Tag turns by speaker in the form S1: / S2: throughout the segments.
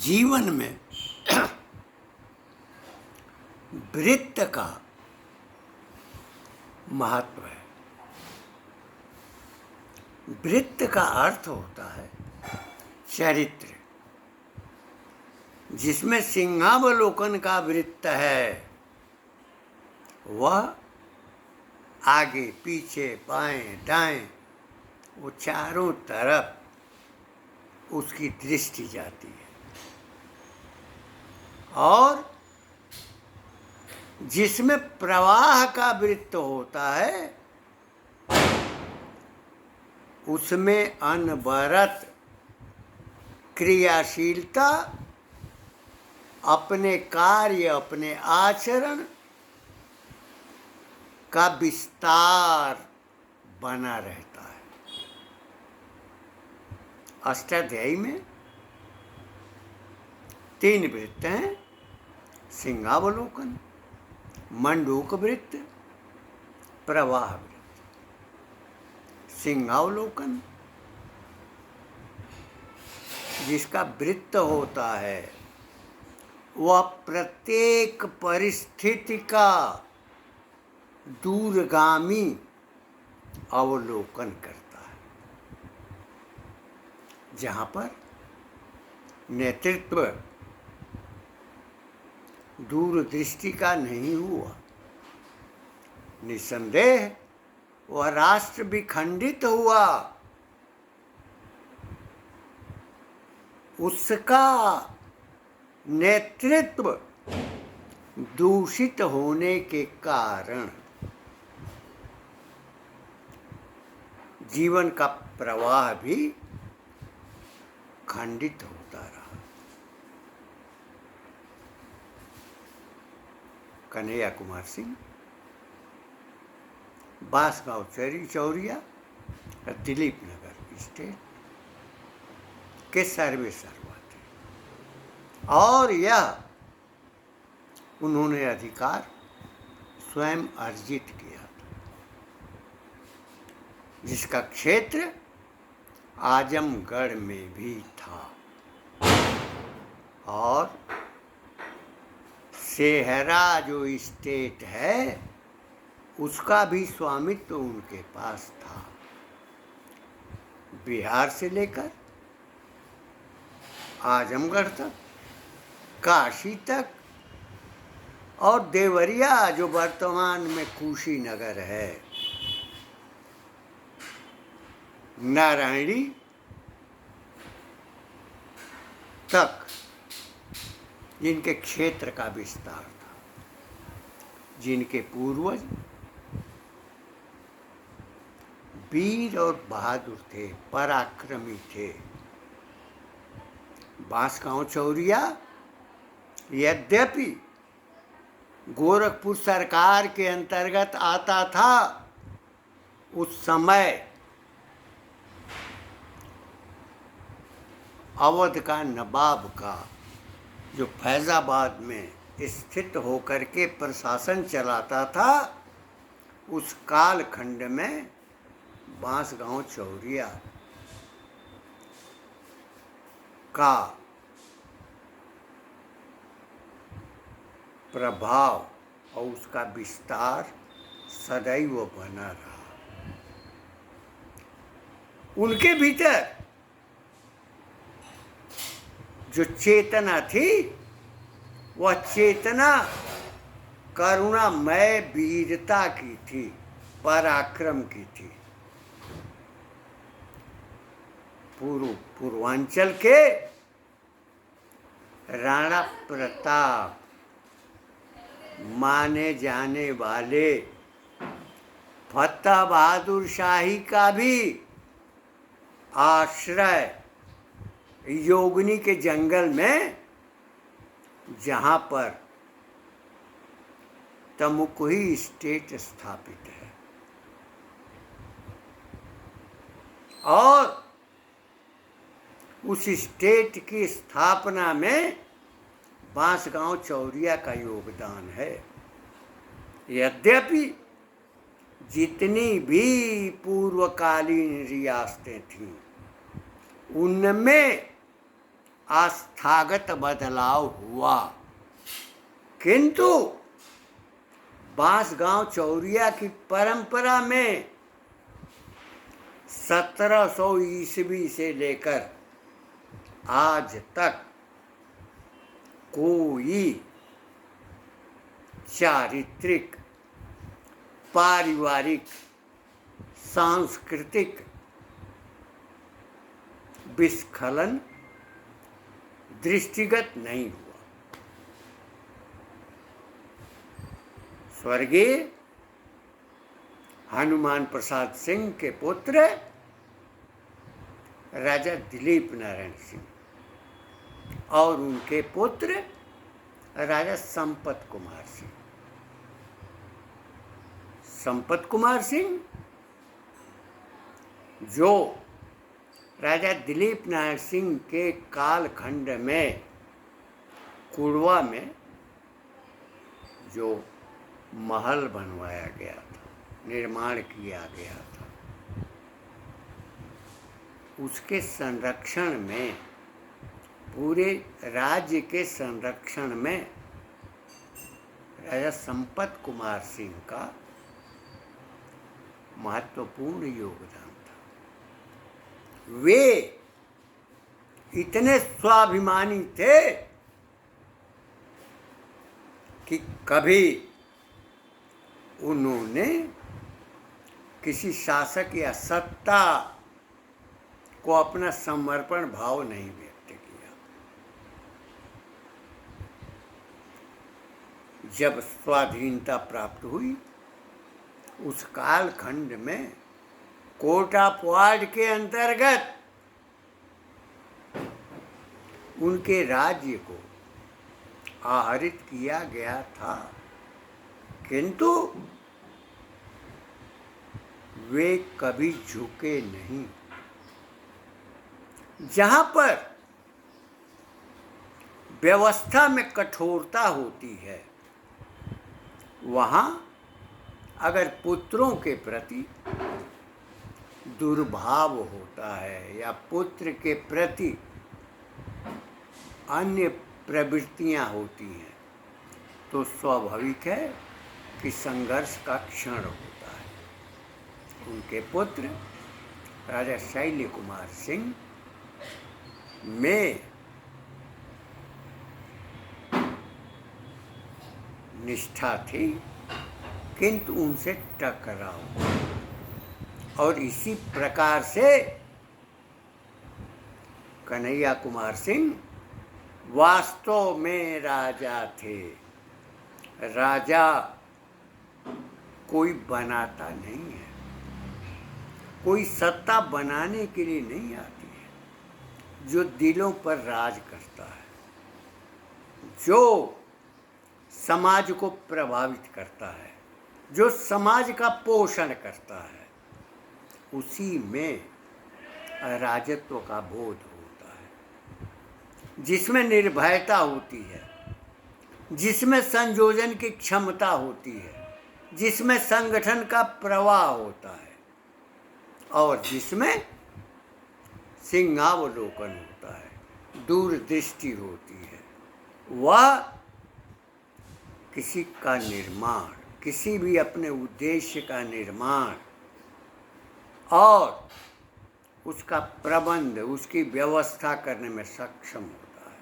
S1: जीवन में वृत्त का महत्व है। वृत्त का अर्थ होता है चरित्र, जिसमें सिंहावलोकन का वृत्त है वह आगे पीछे बाएं दाएं वो चारों तरफ उसकी दृष्टि जाती है, और जिसमें प्रवाह का वृत्त होता है उसमें अनवरत क्रियाशीलता, अपने कार्य अपने आचरण का विस्तार बना रहता है। अष्टाध्यायी में 3 वृत्त हैं: सिंहावलोकन, मंडूक वृत्त, प्रवाह वृत्त। सिंहावलोकन जिसका वृत्त होता है वह प्रत्येक परिस्थिति का दूरगामी अवलोकन करता है। जहाँ पर नेतृत्व दूरदृष्टि का नहीं हुआ, निसंदेह वह राष्ट्र विखंडित हुआ, उसका नेतृत्व दूषित होने के कारण जीवन का प्रवाह भी खंडित होता रहा। कन्हैया कुमार सिंह बांसगांव चौरिया दिलीप नगर स्टेट के सर्वेसर्वा थे, और यह उन्होंने अधिकार स्वयं अर्जित किया था, जिसका क्षेत्र आजमगढ़ में भी था, और सेहरा जो स्टेट है उसका भी स्वामित्व उनके पास था। बिहार से लेकर आजमगढ़ तक, काशी तक, और देवरिया जो वर्तमान में कुशीनगर है, नारायणी तक जिनके क्षेत्र का विस्तार था, जिनके पूर्वज वीर और बहादुर थे, पराक्रमी थे। बांसगांव चौरिया यद्यपि गोरखपुर सरकार के अंतर्गत आता था, उस समय अवध का नवाब का जो फैजाबाद में स्थित होकर के प्रशासन चलाता था, उस कालखंड में बांसगांव चौरिया का प्रभाव और उसका विस्तार सदैव बना रहा। उनके भीतर जो चेतना थी वह चेतना करुणामय वीरता की थी, पराक्रम की थी। पूर्वांचल के राणा प्रताप माने जाने वाले फतेह बहादुर शाही का भी आश्रय योगिनी के जंगल में, जहाँ पर तमुकुही स्टेट स्थापित है, और उस स्टेट की स्थापना में बांसगांव चौरिया का योगदान है। यद्यपि जितनी भी पूर्वकालीन रियासतें थीं उनमें आस्थागत बदलाव हुआ, किंतु बांसगांव चौरिया की परंपरा में 1700 ईस्वी से लेकर आज तक कोई चारित्रिक, पारिवारिक, सांस्कृतिक विस्खलन दृष्टिगत नहीं हुआ। स्वर्गीय हनुमान प्रसाद सिंह के पुत्र राजा दिलीप नारायण सिंह और उनके पुत्र राजा संपत कुमार सिंह। संपत कुमार सिंह जो राजा दिलीप नारायण सिंह के कालखंड में कुड़वा में जो महल बनवाया गया था, निर्माण किया गया था, उसके संरक्षण में, पूरे राज्य के संरक्षण में राजा संपत कुमार सिंह का महत्वपूर्ण योगदान था। वे इतने स्वाभिमानी थे कि कभी उन्होंने किसी शासक या सत्ता को अपना समर्पण भाव नहीं व्यक्त किया। जब स्वाधीनता प्राप्त हुई, उस कालखंड में कोटा पुआड के अंतर्गत उनके राज्य को आहरित किया गया था, किंतु वे कभी झुके नहीं। जहां पर व्यवस्था में कठोरता होती है, वहां अगर पुत्रों के प्रति दुर्भाव होता है या पुत्र के प्रति अन्य प्रवृत्तियां होती हैं, तो स्वाभाविक है कि संघर्ष का क्षण होता है। उनके पुत्र राजा शैल्य कुमार सिंह में निष्ठा थी, किंतु उनसे टकराव, और इसी प्रकार से कन्हैया कुमार सिंह वास्तव में राजा थे। राजा कोई बनाता नहीं है, कोई सत्ता बनाने के लिए नहीं आती है। जो दिलों पर राज करता है, जो समाज को प्रभावित करता है, जो समाज का पोषण करता है, उसी में राजत्व का बोध होता है, जिसमें निर्भयता होती है, जिसमें संयोजन की क्षमता होती है, जिसमें संगठन का प्रवाह होता है, और जिसमें सिंहावलोकन होता है, दूरदृष्टि होती है। वह किसी का निर्माण, किसी भी अपने उद्देश्य का निर्माण और उसका प्रबंध, उसकी व्यवस्था करने में सक्षम होता है।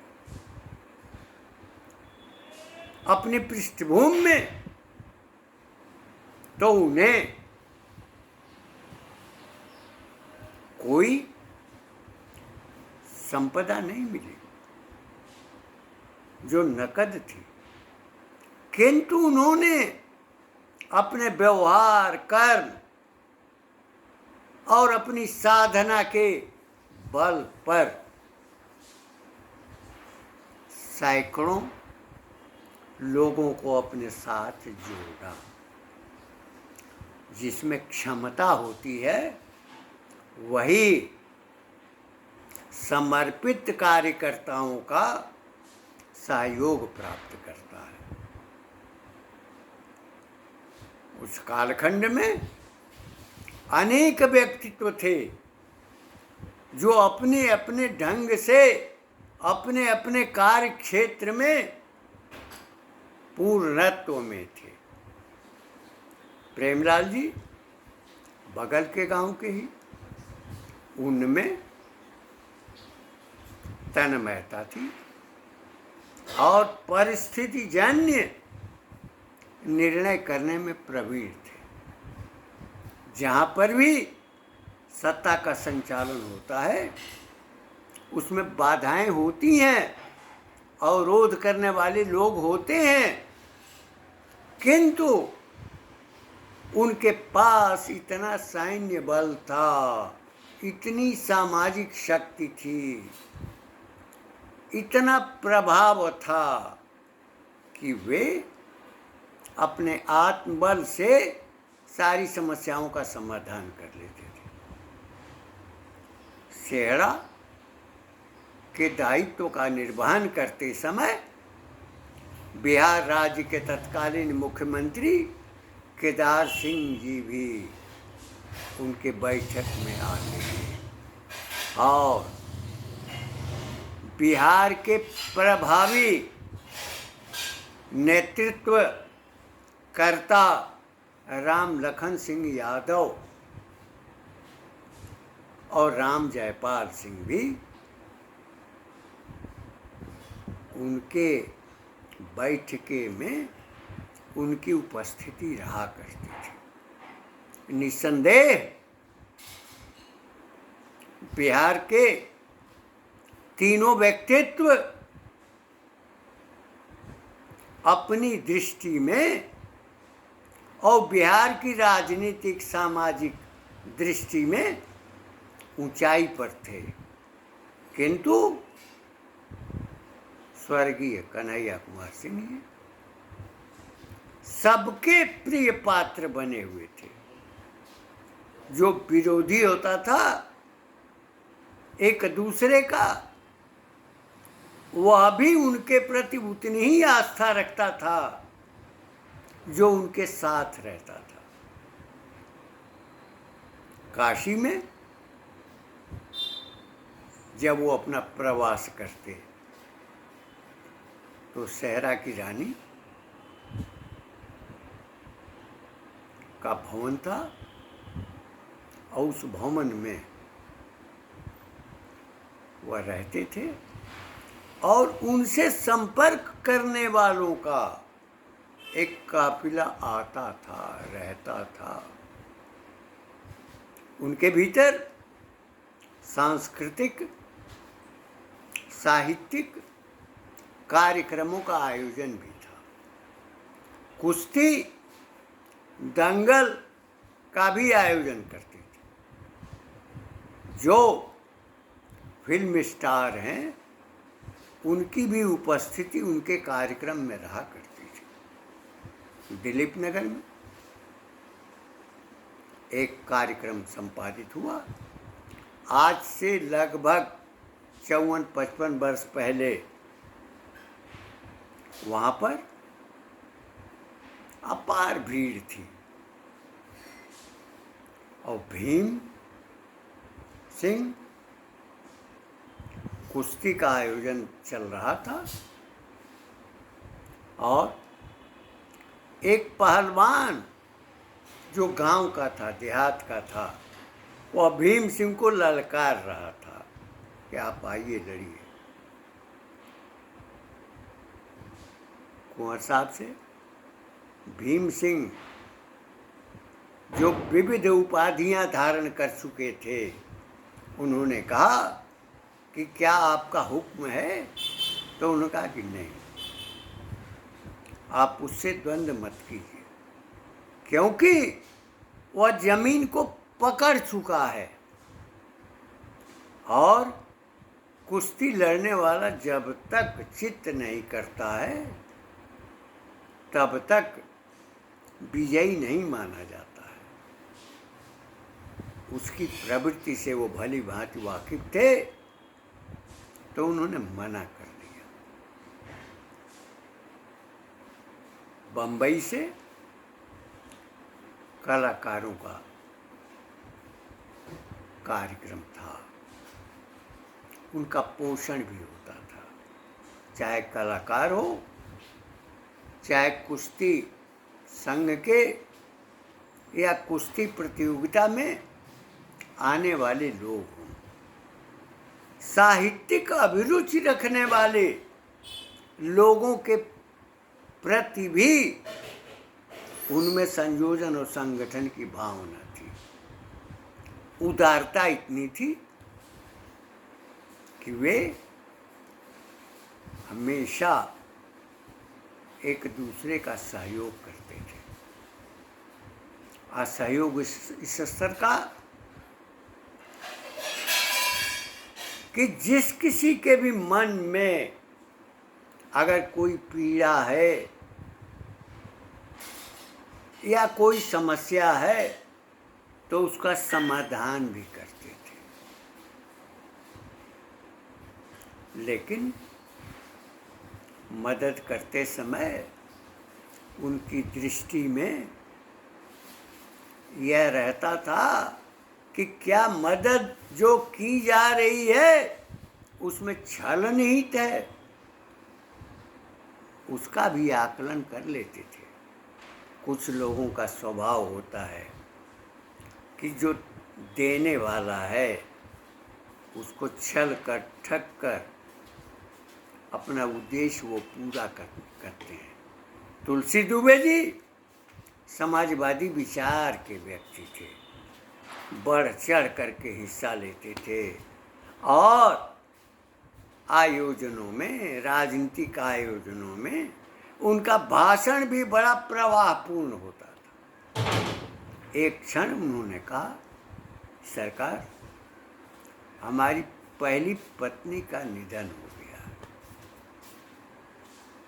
S1: अपनी पृष्ठभूमि में तो उन्हें कोई संपदा नहीं मिली जो नकद थी, किंतु उन्होंने अपने व्यवहार, कर्म और अपनी साधना के बल पर सैकड़ों लोगों को अपने साथ जोड़ा। जिसमें क्षमता होती है, वही समर्पित कार्यकर्ताओं का सहयोग प्राप्त करता है। उस कालखंड में अनेक व्यक्तित्व थे जो अपने अपने ढंग से अपने अपने कार्य क्षेत्र में पूर्णत्व में थे। प्रेमलाल जी बगल के गांव के ही, उनमें तन्मयता थी और परिस्थिति जन्य निर्णय करने में प्रवीण थे। जहाँ पर भी सत्ता का संचालन होता है उसमें बाधाएं होती हैं, अवरोध करने वाले लोग होते हैं, किंतु उनके पास इतना सैन्य बल था, इतनी सामाजिक शक्ति थी, इतना प्रभाव था कि वे अपने आत्मबल से सारी समस्याओं का समाधान कर लेते थे। सेहरा के दायित्व का निर्वहन करते समय बिहार राज्य के तत्कालीन मुख्यमंत्री केदार सिंह जी भी उनके बैठक में आ गए और बिहार के प्रभावी नेतृत्व कर्ता राम लखन सिंह यादव और राम जयपाल सिंह भी उनके बैठके में उनकी उपस्थिति रहा करती थी। निस्संदेह बिहार के तीनों व्यक्तित्व अपनी दृष्टि में और बिहार की राजनीतिक सामाजिक दृष्टि में ऊंचाई पर थे, किंतु स्वर्गीय कन्हैया कुमार सिंह जी सबके प्रिय पात्र बने हुए थे। जो विरोधी होता था एक दूसरे का, वह भी उनके प्रति उतनी ही आस्था रखता था जो उनके साथ रहता था। काशी में जब वो अपना प्रवास करते तो सेहरा की रानी का भवन था और उस भवन में वह रहते थे और उनसे संपर्क करने वालों का एक काफिला आता था, रहता था। उनके भीतर सांस्कृतिक साहित्यिक कार्यक्रमों का आयोजन भी था। कुश्ती दंगल का भी आयोजन करते थे। जो फिल्म स्टार हैं उनकी भी उपस्थिति उनके कार्यक्रम में रहा करती थी। दिलीप नगर में एक कार्यक्रम संपादित हुआ आज से लगभग 54-55 वर्ष पहले। वहाँ पर अपार भीड़ थी और भीम सिंह कुश्ती का आयोजन चल रहा था और एक पहलवान जो गांव का था, देहात का था, वह भीम सिंह को ललकार रहा था कि आप आइए लड़िए। कुंवर साहब से भीम सिंह जो विविध उपाधियां धारण कर चुके थे, उन्होंने कहा कि क्या आपका हुक्म है? तो उन्होंने कहा कि नहीं, आप उससे द्वंद्व मत कीजिए, क्योंकि वह जमीन को पकड़ चुका है और कुश्ती लड़ने वाला जब तक चित्त नहीं करता है तब तक विजयी नहीं माना जाता है। उसकी प्रवृत्ति से वो भली भांति वाकिफ थे, तो उन्होंने मना कर दिया। बंबई से कलाकारों का कार्यक्रम था, उनका पोषण भी होता था। चाहे कलाकार हो, चाहे कुश्ती संघ के या कुश्ती प्रतियोगिता में आने वाले लोग हों, साहित्यिक अभिरुचि रखने वाले लोगों के प्रति भी उनमें संयोजन और संगठन की भावना थी। उदारता इतनी थी कि वे हमेशा एक दूसरे का सहयोग करते थे। असहयोग इस स्तर का कि जिस किसी के भी मन में अगर कोई पीड़ा है या कोई समस्या है तो उसका समाधान भी करते थे। लेकिन मदद करते समय उनकी दृष्टि में यह रहता था कि क्या मदद जो की जा रही है उसमें छल निहित है, उसका भी आकलन कर लेते थे। कुछ लोगों का स्वभाव होता है कि जो देने वाला है उसको छल कर ठग कर अपना उद्देश्य वो पूरा करते हैं। तुलसी दुबे जी समाजवादी विचार के व्यक्ति थे, बढ़ चढ़ करके हिस्सा लेते थे और आयोजनों में, राजनीतिक आयोजनों में उनका भाषण भी बड़ा प्रवाहपूर्ण होता था। एक क्षण उन्होंने कहा, सरकार, हमारी पहली पत्नी का निधन हो गया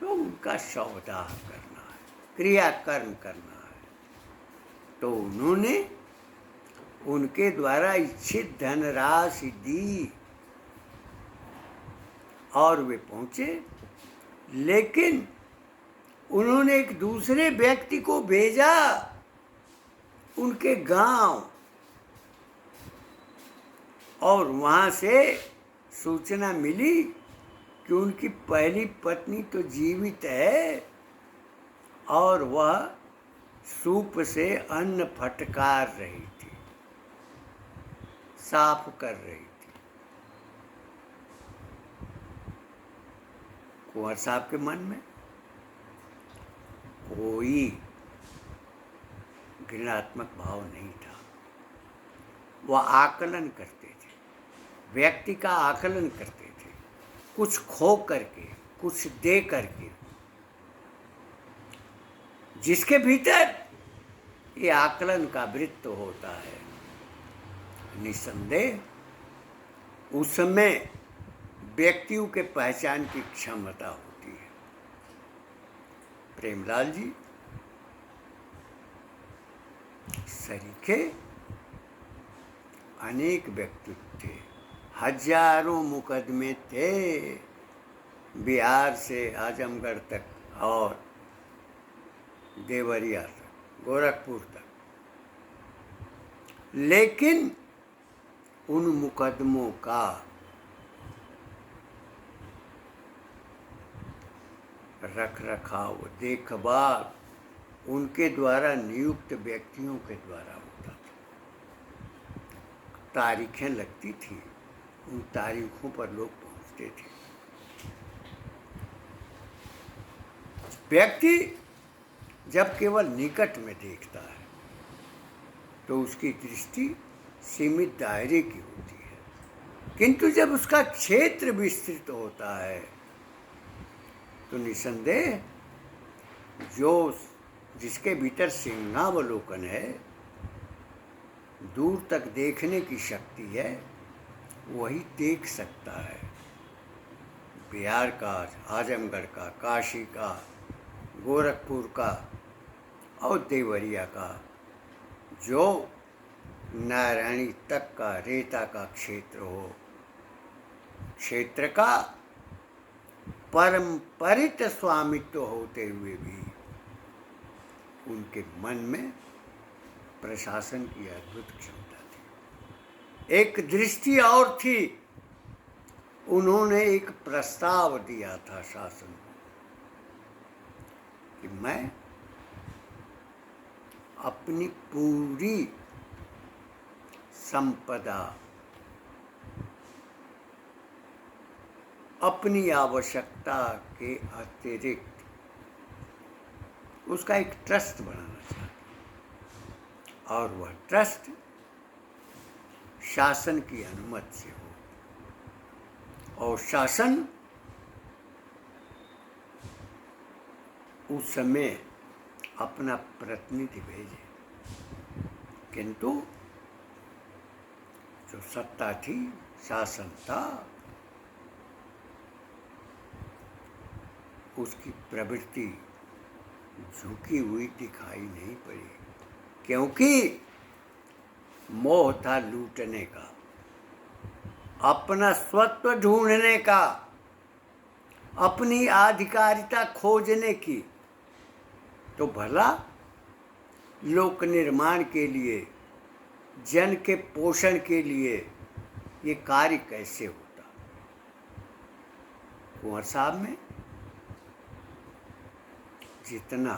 S1: तो उनका शवदाह करना है, क्रियाकर्म करना है। तो उन्होंने उनके द्वारा इच्छित धनराशि दी और वे पहुंचे। लेकिन उन्होंने एक दूसरे व्यक्ति को भेजा उनके गांव और वहां से सूचना मिली कि उनकी पहली पत्नी तो जीवित है और वह सूप से अन्न फटकार रही थी, साफ कर रही थी। कुंवर साहब के मन में कोई घृणात्मक भाव नहीं था। वह आकलन करते थे, व्यक्ति का आकलन करते थे, कुछ खो करके, कुछ दे करके। जिसके भीतर ये आकलन का वृत्त होता है, निसंदेह उसमें व्यक्तियों के पहचान की क्षमता होती है। प्रेमलाल जी सरीखे अनेक व्यक्तित्व थे, हजारों मुकदमे थे बिहार से आजमगढ़ तक और देवरिया तक, गोरखपुर तक। लेकिन उन मुकदमों का रख रखाव, देखभाल उनके द्वारा नियुक्त व्यक्तियों के द्वारा होता था। तारीखें लगती थी, उन तारीखों पर लोग पहुंचते थे। व्यक्ति जब केवल निकट में देखता है तो उसकी दृष्टि सीमित दायरे की होती है, किंतु जब उसका क्षेत्र विस्तृत होता है तो निसंदेह जिसके भीतर सिंहावलोकन है, दूर तक देखने की शक्ति है, वही देख सकता है। बिहार का, आजमगढ़ का, काशी का, गोरखपुर का और देवरिया का, जो नारायणी तक का रेता का क्षेत्र हो, क्षेत्र का परंपरित स्वामित्व होते हुए भी उनके मन में प्रशासन की अद्भुत क्षमता थी। एक दृष्टि और थी उन्होंने एक प्रस्ताव दिया था शासन को कि मैं अपनी पूरी संपदा अपनी आवश्यकता के अतिरिक्त उसका एक ट्रस्ट बनाना चाहता, और वह ट्रस्ट शासन की अनुमति से हो, और शासन उस समय अपना प्रतिनिधि भेजे। किंतु जो सत्ता थी, शासन था, उसकी प्रवृत्ति झुकी हुई दिखाई नहीं पड़ी, क्योंकि मोह था लूटने का, अपना स्वत्व ढूंढने का, अपनी आधिकारिता खोजने की। तो भला लोक निर्माण के लिए, जन के पोषण के लिए ये कार्य कैसे होता? कुंवर साहब में जितना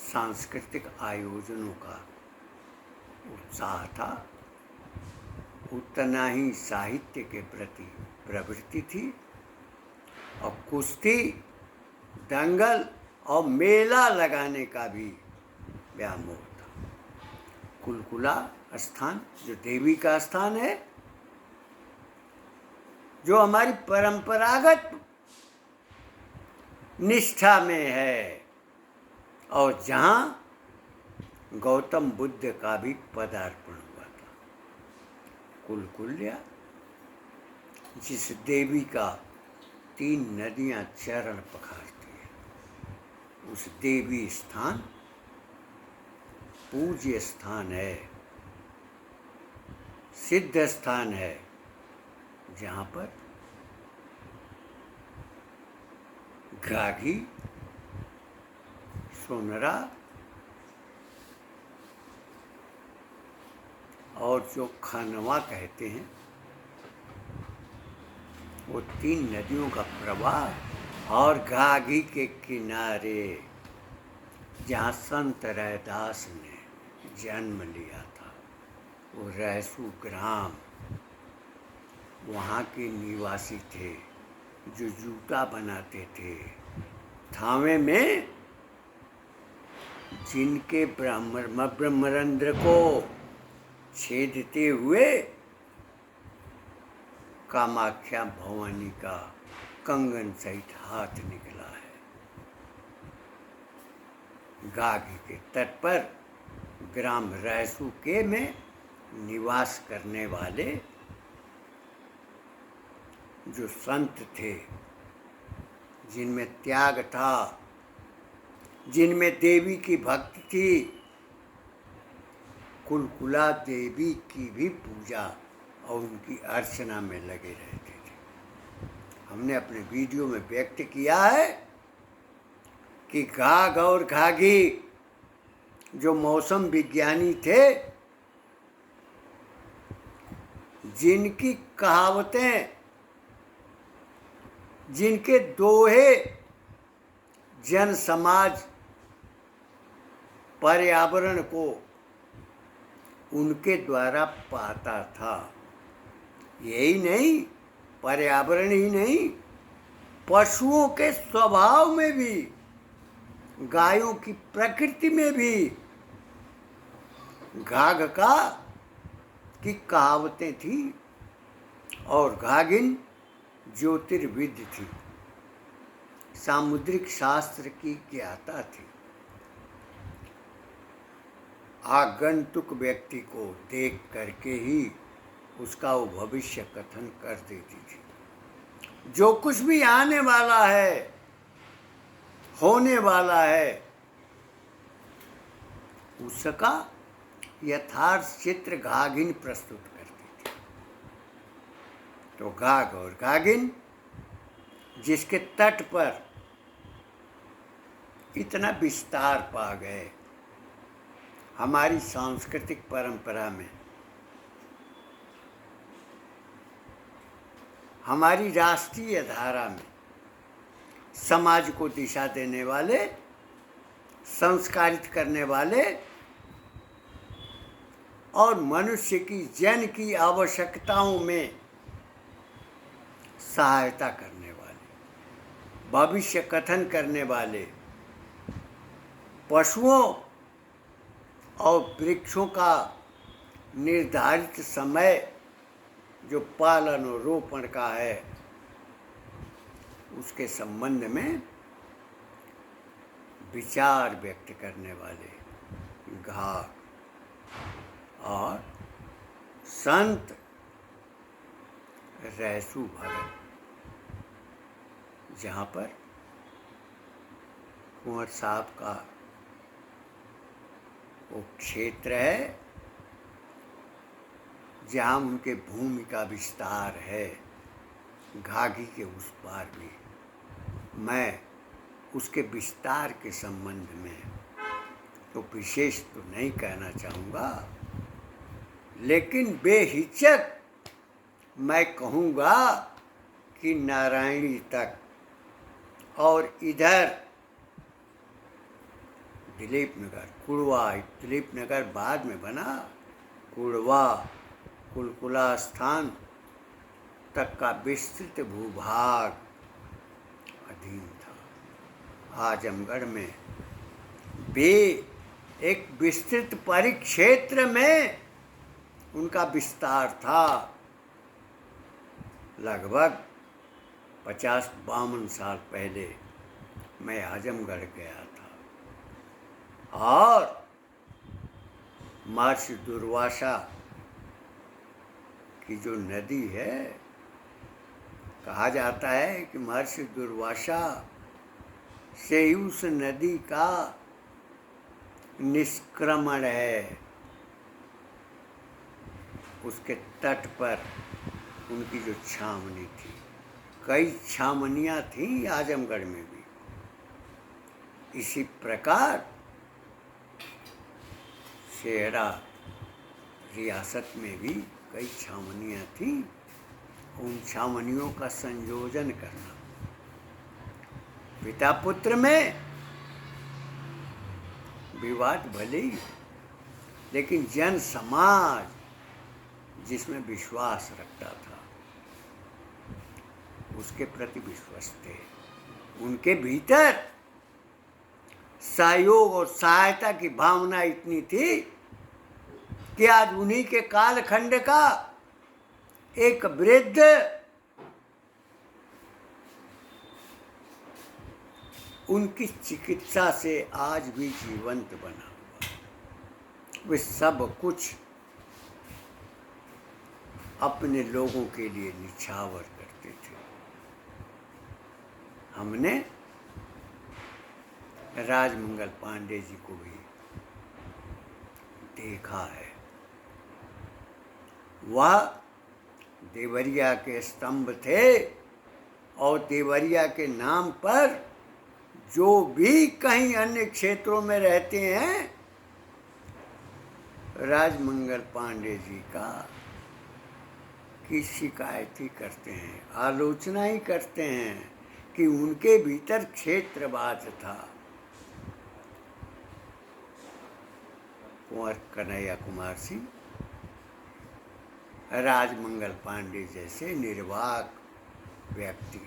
S1: सांस्कृतिक आयोजनों का उत्साह था, उतना ही साहित्य के प्रति प्रवृत्ति थी, और कुश्ती, दंगल और मेला लगाने का भी व्यामोह था। कुलकुला स्थान जो देवी का स्थान है, जो हमारी परंपरागत निष्ठा में है, और जहाँ गौतम बुद्ध का भी पदार्पण हुआ था। कुलकुल्या, जिस देवी का 3 नदियाँ चरण पखारती है, उस देवी स्थान पूज्य स्थान है, सिद्ध स्थान है, जहाँ पर घाघी, सोनरा और जो खनवा कहते हैं, वो 3 नदियों का प्रवाह, और घाघी के किनारे जहाँ संत रैदास ने जन्म लिया था, वो रहसू ग्राम, वहाँ के निवासी थे जो जूता बनाते थे। थावे में जिनके ब्रह्मरंध्र को छेदते हुए कामाख्या भवानी का कंगन सहित हाथ निकला है। घाघी के तट पर ग्राम रहसू के में निवास करने वाले जो संत थे, जिनमें त्याग था, जिनमें देवी की भक्ति थी, कुलकुला देवी की भी पूजा और उनकी अर्चना में लगे रहते थे। हमने अपने वीडियो में व्यक्त किया है कि घाघ और घाघी जो मौसम विज्ञानी थे, जिनकी कहावतें, जिनके दोहे जन समाज पर्यावरण को उनके द्वारा पाता था। यही नहीं, पर्यावरण ही नहीं, पशुओं के स्वभाव में भी, गायों की प्रकृति में भी घाघ की कहावतें थी, और घाघिन ज्योतिर्विद थी, सामुद्रिक शास्त्र की ज्ञाता थी। आगंतुक व्यक्ति को देख करके ही उसका वो भविष्य कथन कर देती थी। जो कुछ भी आने वाला है, होने वाला है, उसका यथार्थ चित्र घाघिन प्रस्तुत करती थी। तो घाघ और घाघिन जिसके तट पर इतना विस्तार पा गए हमारी सांस्कृतिक परंपरा में, हमारी राष्ट्रीय धारा में समाज को दिशा देने वाले, संस्कारित करने वाले और मनुष्य की जन की आवश्यकताओं में सहायता करने वाले, भविष्य कथन करने वाले, पशुओं और वृक्षों का निर्धारित समय जो पालन और रोपण का है उसके संबंध में विचार व्यक्त करने वाले घाक और संत रहसु भगत, जहाँ पर कुंवर साहब का वो क्षेत्र है जहाँ उनके भूमि का विस्तार है, घाघी के उस पार भी। मैं उसके विस्तार के संबंध में तो विशेष तो नहीं कहना चाहूँगा, लेकिन बेहिचक मैं कहूँगा कि नारायणी तक और इधर दिलीप नगर, कुड़वा, दिलीप नगर बाद में बना, कुड़वा, कुलकुला स्थान तक का विस्तृत भूभाग अधीन था। आजमगढ़ में वे एक विस्तृत परिक्षेत्र में उनका विस्तार था। लगभग 50-52 साल पहले मैं आजमगढ़ गया था और महर्षि दुर्वासा की जो नदी है, कहा जाता है कि महर्षि दुर्वासा से ही उस नदी का निष्क्रमण है। उसके तट पर उनकी जो छावनी थी, कई छावनियाँ थीं आजमगढ़ में भी। इसी प्रकार शेरा रियासत में भी कई छावनियाँ थीं। उन छावनियों का संयोजन करना, पिता पुत्र में विवाद भले ही, लेकिन जन समाज जिसमें विश्वास रखता था उसके प्रति विश्वास थे। उनके भीतर सहयोग और सहायता की भावना इतनी थी कि आज उन्हीं के कालखंड का एक वृद्ध उनकी चिकित्सा से आज भी जीवंत बना हुआ। वे सब कुछ अपने लोगों के लिए निछावर करते थे। हमने राजमंगल पांडे जी को भी देखा है। वह देवरिया के स्तंभ थे और देवरिया के नाम पर जो भी कहीं अन्य क्षेत्रों में रहते हैं, राजमंगल पांडे जी का की शिकायत ही करते हैं, आलोचना ही करते हैं कि उनके भीतर क्षेत्रवाद था। कुंवर कन्हैया कुमार सिंह, राजमंगल पांडे जैसे निर्वाक व्यक्ति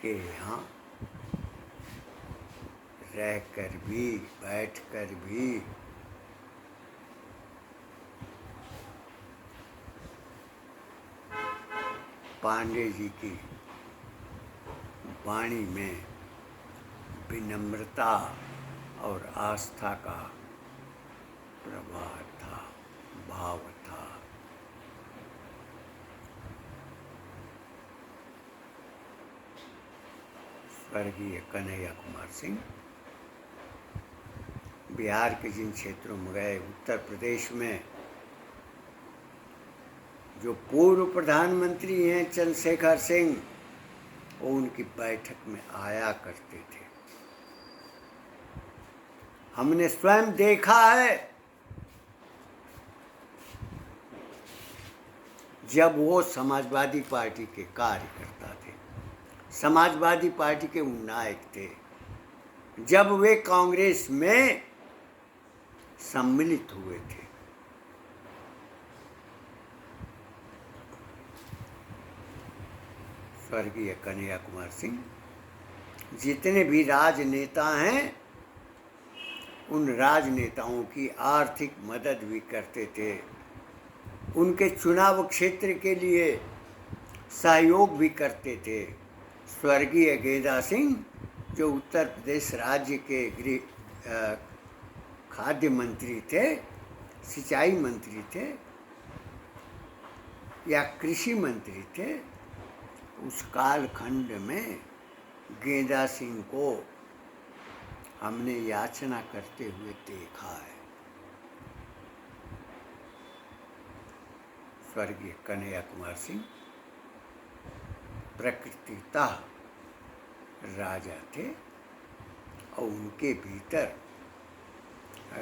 S1: के यहाँ रहकर भी, बैठकर भी पांडे जी की वाणी में विनम्रता और आस्था का प्रभाव था, भाव था। स्वर्गीय कन्हैया कुमार सिंह बिहार के जिन क्षेत्रों में गए, उत्तर प्रदेश में जो पूर्व प्रधानमंत्री हैं चंद्रशेखर सिंह, वो उनकी बैठक में आया करते थे। हमने स्वयं देखा है जब वो समाजवादी पार्टी के कार्यकर्ता थे, समाजवादी पार्टी के नायक थे, जब वे कांग्रेस में सम्मिलित हुए थे। स्वर्गीय कन्हैया कुमार सिंह जितने भी राजनेता हैं, उन राजनेताओं की आर्थिक मदद भी करते थे, उनके चुनाव क्षेत्र के लिए सहयोग भी करते थे। स्वर्गीय गेंदा सिंह जो उत्तर प्रदेश राज्य के गृह खाद्य मंत्री थे, सिंचाई मंत्री थे या कृषि मंत्री थे, उस कालखंड में गेंदा सिंह को हमने याचना करते हुए देखा है। स्वर्गीय कन्हैया कुमार सिंह प्रकृतितः राजा थे और उनके भीतर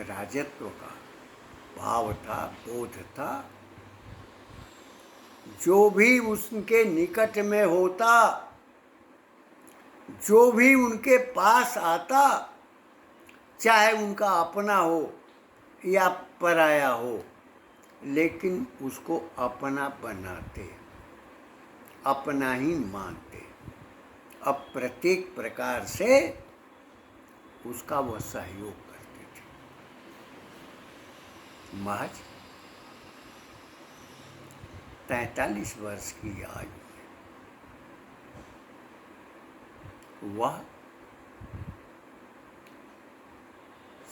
S1: राजत्व का भाव था, बोध था। जो भी उनके निकट में होता, जो भी उनके पास आता, चाहे उनका अपना हो या पराया हो, लेकिन उसको अपना बनाते, अपना ही मानते, अब प्रत्येक प्रकार से उसका वह सहयोग करते थे। महज 43 वर्ष की आयु में वह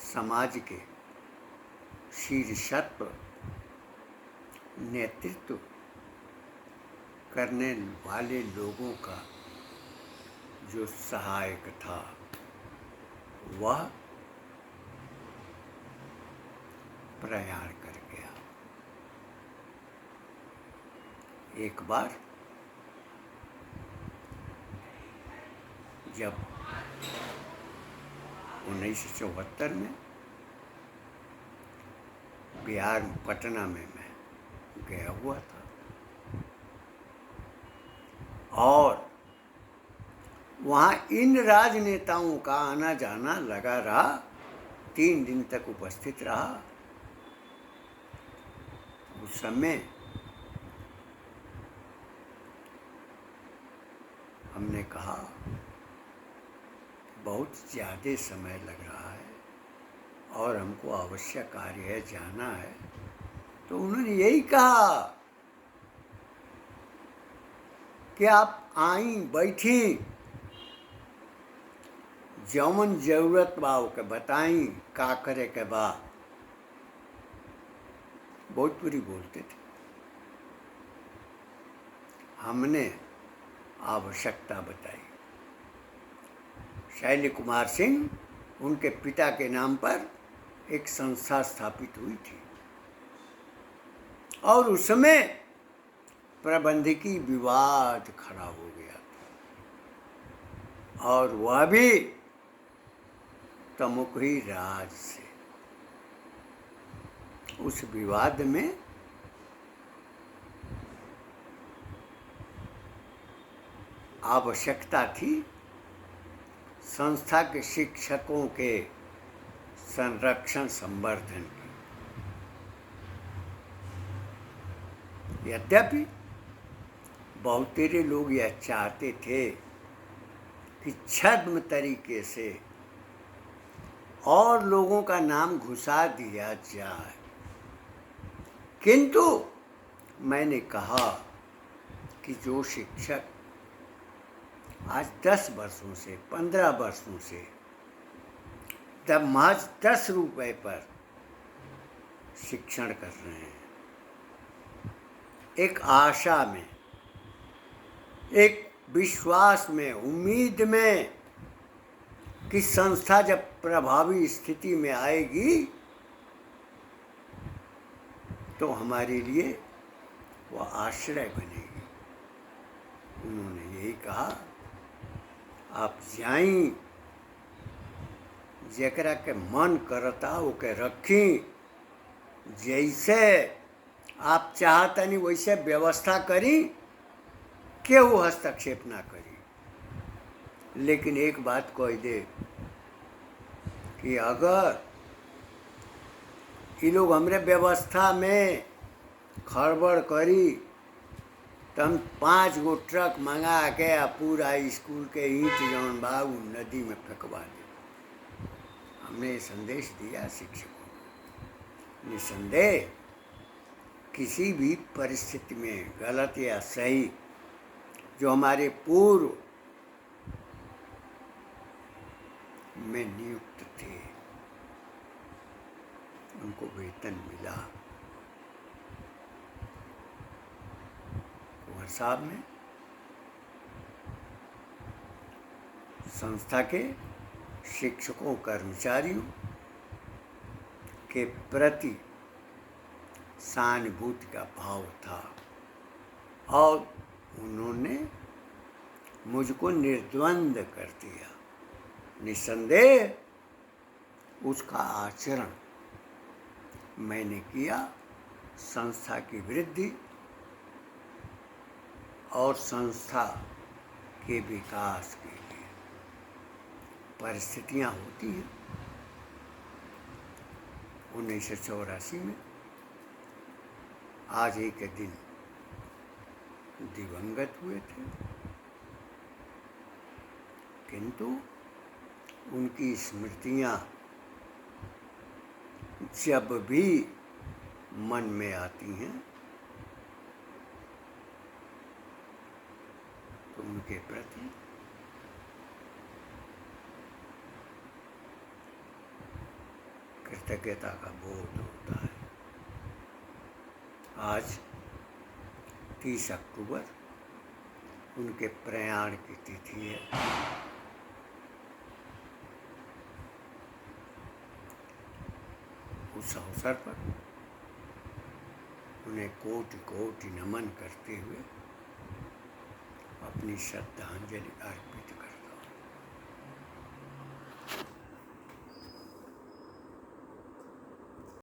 S1: समाज के शीर्षस्थ नेतृत्व करने वाले लोगों का जो सहायक था, वह प्रयाण कर गया। एक बार जब 1974 में बिहार पटना में मैं गया हुआ था और वहाँ इन राजनेताओं का आना जाना लगा रहा, 3 दिन तक उपस्थित रहा। उस समय हमने कहा बहुत ज़्यादा समय लग रहा है और हमको आवश्यक कार्य है, जाना है। तो उन्होंने यही कहा कि आप आई, बैठी, जौन जरूरत बा के बताई, का करे के बा। भोजपुरी बोलते थे। हमने आवश्यकता बताई। शैल कुमार सिंह, उनके पिता के नाम पर एक संस्था स्थापित हुई थी और उसमें प्रबंधकीय विवाद खड़ा हो गया था और वह भी तमुखरी राज से। उस विवाद में आवश्यकता थी संस्था के शिक्षकों के संरक्षण संवर्धन की। यद्यपि बहुतेरे लोग यह चाहते थे कि छद्म तरीके से और लोगों का नाम घुसा दिया जाए, किंतु मैंने कहा कि जो शिक्षक आज 10 वर्षों से, 15 वर्षों से तब महज 10 रुपए पर शिक्षण कर रहे हैं, एक आशा में, एक विश्वास में, उम्मीद में कि संस्था जब प्रभावी स्थिति में आएगी तो हमारे लिए वह आश्रय बनेगी। उन्होंने यही कहा, आप जाई, जकरा के मन करता ओके रखी, जैसे आप चाहतनी वैसे व्यवस्था करी, केहू हस्तक्षेप ना करी। लेकिन एक बात कह दे कि अगर ये लोग हमरे व्यवस्था में खड़बड़ करी तो हम 5 गो ट्रक मंगा के पूरा स्कूल के ईंट जौन बा उ नदी में फेंकवा दे। हमने संदेश दिया शिक्षकों को। निसंदेह किसी भी परिस्थिति में गलत या सही, जो हमारे पूर्व में नियुक्त थे उनको वेतन मिला। कुंवर साहब ने संस्था के शिक्षकों कर्मचारियों के प्रति सहानुभूति का भाव था और उन्होंने मुझको निर्द्वंद कर दिया। निसंदेह उसका आचरण मैंने किया संस्था की वृद्धि और संस्था के विकास के लिए। परिस्थितियां होती हैं। 1984 में आज ही के दिन दिवंगत हुए थे, किंतु उनकी स्मृतियां जब भी मन में आती हैं तो उनके प्रति कृतज्ञता का बोध होता है। आज 30 अक्टूबर उनके प्रयाण की तिथि है। उस अवसर पर उन्हें कोटि कोटि नमन करते हुए अपनी श्रद्धांजलि अर्पित करते